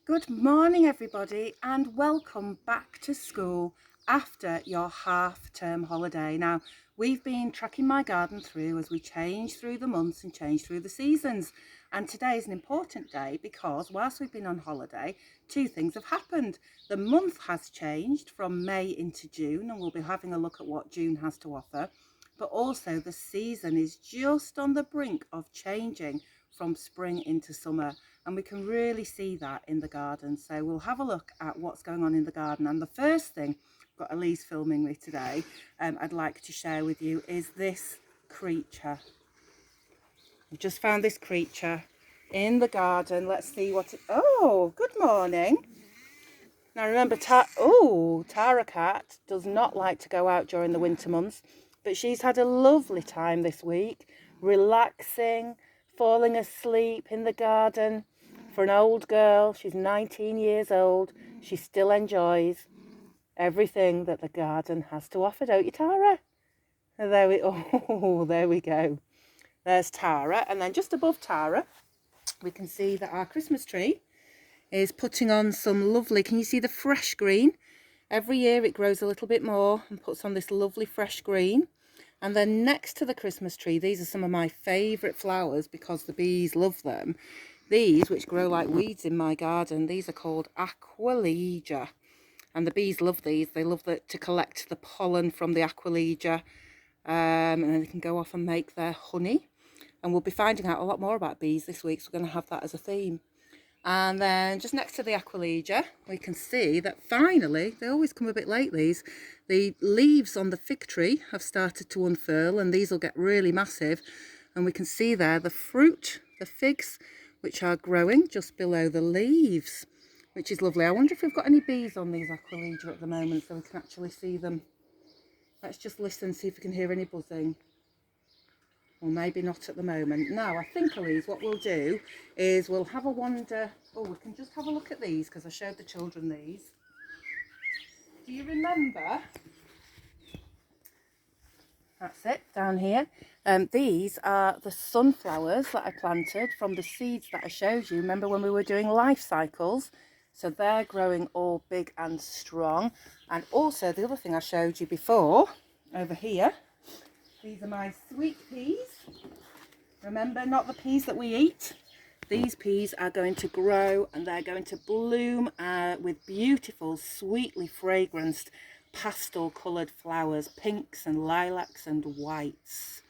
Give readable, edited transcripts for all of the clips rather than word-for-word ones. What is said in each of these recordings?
Good morning everybody and welcome back to school after your half-term holiday. Now we've been tracking my garden through as we change through the months and change through the seasons, and today is an important day because whilst we've been on holiday, two things have happened. The month has changed from May into June and we'll be having a look at what June has to offer, but also the season is just on the brink of changing from spring into summer, and we can really see that in the garden. So we'll have a look at what's going on in the garden, and the first thing, I've got Elise filming me today, I'd like to share with you is this creature. I've just found this creature in the garden. Let's see what it, oh, good morning. Now remember, Tara Cat does not like to go out during the winter months, but she's had a lovely time this week, relaxing, falling asleep in the garden. For an old girl, she's 19 years old, she still enjoys everything that the garden has to offer, don't you, Tara? There we go. There's Tara, and then just above Tara, we can see that our Christmas tree is putting on some lovely, can you see the fresh green? Every year it grows a little bit more and puts on this lovely fresh green. And then next to the Christmas tree, these are some of my favourite flowers because the bees love them. These, which grow like weeds in my garden, these are called Aquilegia. And the bees love these. They love to collect the pollen from the Aquilegia. And then they can go off and make their honey. And we'll be finding out a lot more about bees this week, so we're going to have that as a theme. And then just next to the Aquilegia, we can see that finally, they always come a bit late, these. The leaves on the fig tree have started to unfurl, and these will get really massive. And we can see there the fruit, the figs, which are growing just below the leaves, which is lovely. I wonder if we've got any bees on these Aquilegia at the moment so we can actually see them. Let's just listen, see if we can hear any buzzing. Or maybe not at the moment. Now, I think, Elise, what we'll do is we'll have a wander. Oh, we can just have a look at these because I showed the children these. Do you remember? That's it, down here. These are the sunflowers that I planted from the seeds that I showed you. Remember when we were doing life cycles? So they're growing all big and strong. And also the other thing I showed you before, over here, these are my sweet peas. Remember, not the peas that we eat. These peas are going to grow and they're going to bloom with beautiful, sweetly fragranced, pastel coloured flowers, pinks and lilacs and whites.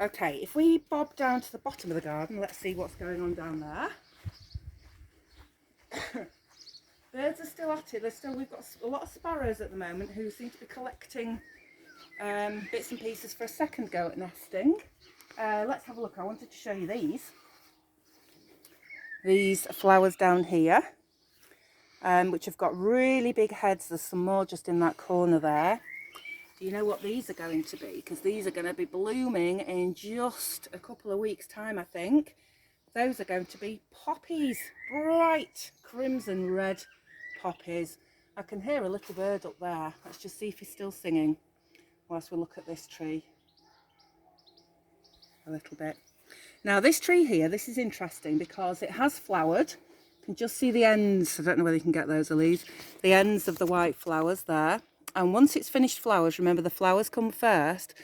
Okay, if we bob down to the bottom of the garden, let's see what's going on down there. Birds are still at it. We've got a lot of sparrows at the moment who seem to be collecting bits and pieces for a second go at nesting. Let's have a look. I wanted to show you these flowers down here, which have got really big heads. There's some more just in that corner there. Do you know what these are going to be? Because these are going to be blooming in just a couple of weeks' time, I think. Those are going to be poppies, bright crimson red poppies. I can hear a little bird up there. Let's just see if he's still singing whilst we look at this tree a little bit. Now this tree here, this is interesting because it has flowered. You can just see the ends. I don't know whether you can get those, Elise. The ends of the white flowers there. And once it's finished flowers, remember the flowers come first.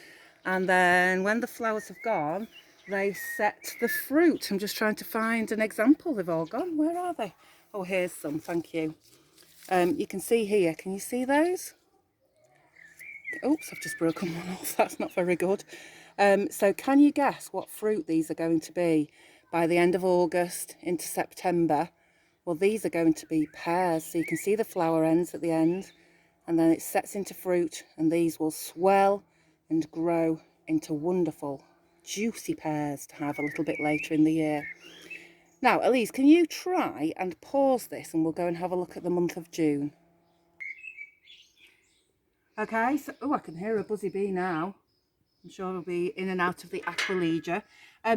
And then when the flowers have gone, they set the fruit. I'm just trying to find an example. They've all gone. Where are they? Oh, here's some. Thank you. You can see here. Can you see those? Oops, I've just broken one off. That's not very good. So can you guess what fruit these are going to be by the end of August into September? Well, these are going to be pears. So you can see the flower ends at the end, and then it sets into fruit, and these will swell and grow into wonderful, juicy pears to have a little bit later in the year. Now, Elise, can you try and pause this and we'll go and have a look at the month of June? Okay, so, oh, I can hear a buzzy bee now. I'm sure it'll be in and out of the Aquilegia.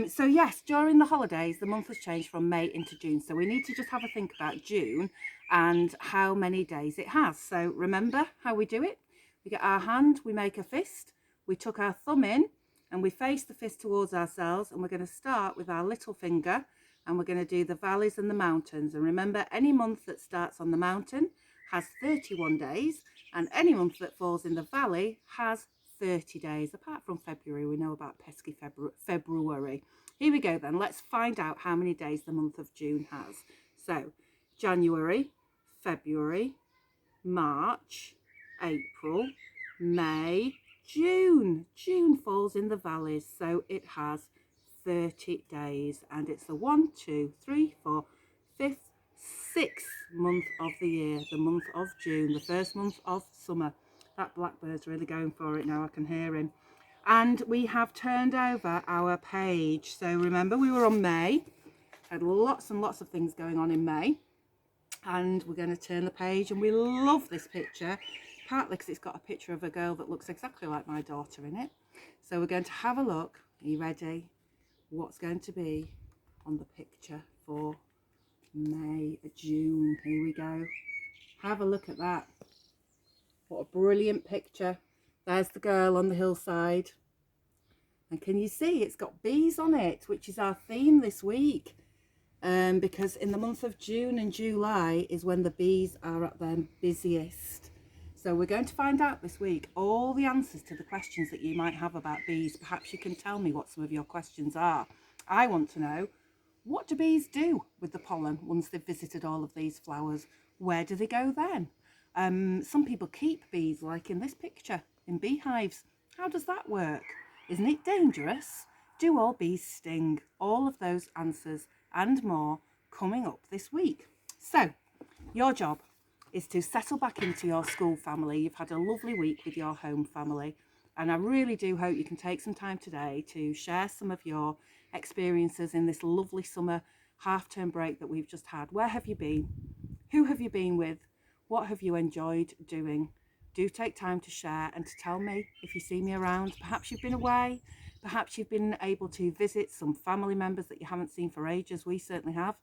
So yes, during the holidays, the month has changed from May into June. So we need to just have a think about June and how many days it has. So remember how we do it? We get our hand, we make a fist, we tuck our thumb in and we face the fist towards ourselves, and we're going to start with our little finger and we're going to do the valleys and the mountains. And remember, any month that starts on the mountain has 31 days, and any month that falls in the valley has 30 days, apart from February. We know about pesky February. Here we go then. Let's find out how many days the month of June has. So January, February, March, April, May, June. June falls in the valleys, so it has 30 days, and it's the 1, 2, 3, 4, 5th, 6th month of the year, the month of June, the first month of summer. That blackbird's really going for it now, I can hear him. And we have turned over our page. So remember, we were on May, had lots and lots of things going on in May. And we're going to turn the page, and we love this picture, partly because it's got a picture of a girl that looks exactly like my daughter in it. So we're going to have a look. Are you ready? What's going to be on the picture for May, June? Here we go. Have a look at that. What a brilliant picture. There's the girl on the hillside. And can you see it's got bees on it, which is our theme this week. Because in the month of June and July is when the bees are at their busiest. So we're going to find out this week all the answers to the questions that you might have about bees. Perhaps you can tell me what some of your questions are. I want to know, what do bees do with the pollen once they've visited all of these flowers? Where do they go then? Some people keep bees, like in this picture, in beehives. How does that work? Isn't it dangerous? Do all bees sting? All of those answers and more coming up this week. So your job is to settle back into your school family. You've had a lovely week with your home family, and I really do hope you can take some time today to share some of your experiences in this lovely summer half-term break that we've just had. Where have you been? Who have you been with? What have you enjoyed doing? Do take time to share and to tell me if you see me around. Perhaps you've been away. Perhaps you've been able to visit some family members that you haven't seen for ages. We certainly have.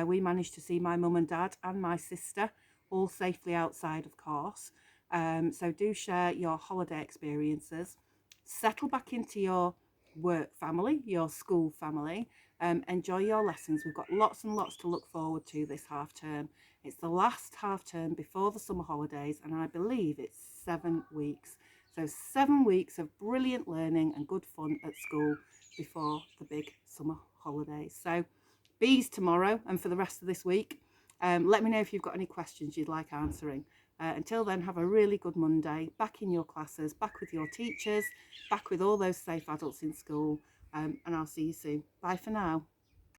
We managed to see my mum and dad and my sister, all safely outside, of course. So do share your holiday experiences. Settle back into your work family, your school family. Enjoy your lessons. We've got lots and lots to look forward to this half term. It's the last half term before the summer holidays, and I believe it's 7 weeks. So 7 weeks of brilliant learning and good fun at school before the big summer holidays. So bees tomorrow and for the rest of this week. Let me know if you've got any questions you'd like answering. Until then, have a really good Monday, back in your classes, back with your teachers, back with all those safe adults in school, and I'll see you soon. Bye for now.